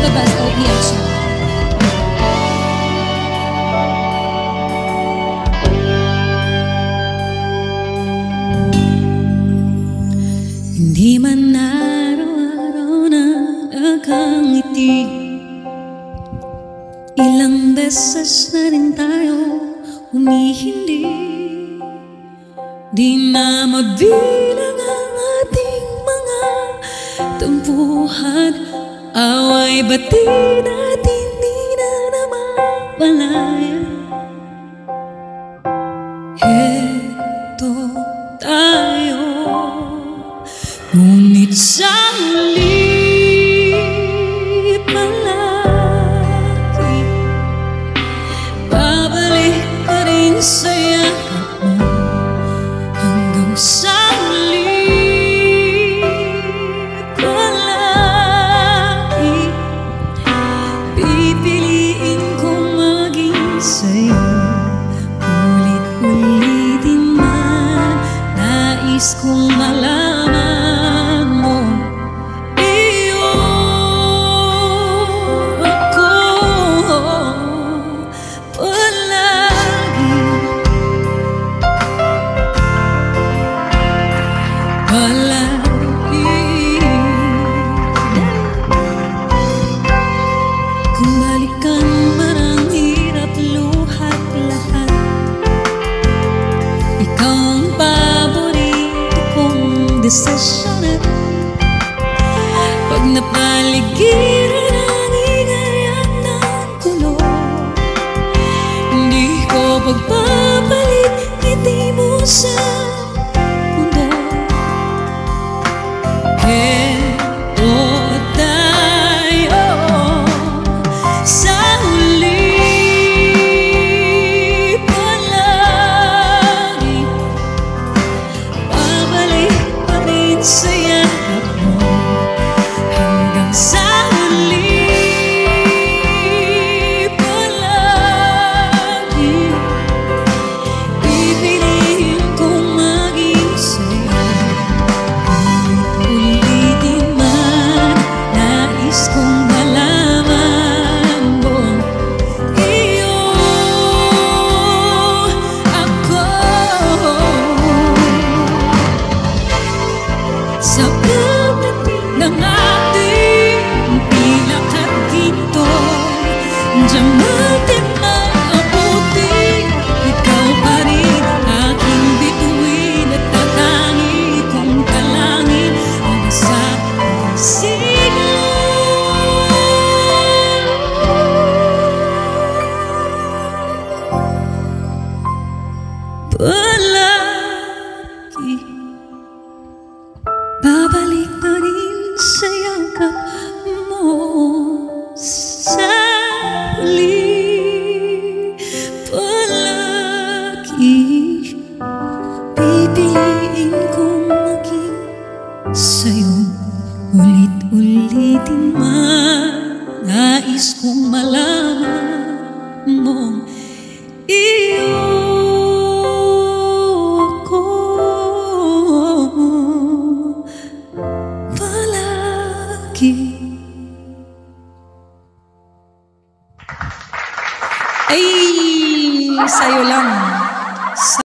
the best OPM show. Hindi man araw-araw na nakangiti, ilang beses na rin tayo humihindi. Di na mabilang ang ating mga tampuhan, away batid at hindi na namamalayan. Heto tayo, ngunit sa huli palagi babalik ka rin sa yakap mo. Hanggang sa huli palagi pipiliin kong maging sa'yo. Ulit-ulitin man nais kong malaman mo, iyo ako palagi. Kung balikan man ang hirap, luhat lahat, ikaw ang paborito kong desisyon. Pag napaligiran ang ingay at ng kulong, hindi ko pagpapalit ngiti mo sa mundo. Heto tayo, sa huli palagi babalik pa rin sa yakap mo. Hanggang sa huli palagi pipiliin kong maging sa'yo. Ulit-ulitin man nais kong malaman mo, iyo ako. Sa pagdating ng ating pilak at ginto, diyan natin maabuti, ikaw pa rin aking bituin at tatangi kong talangin hanggang sa siglo. Palagi babalik na rin sa yakap mo. Sa huli palagi pipiliin kong maging sa'yo. Ulit-ulitin man nais kong malaman mo,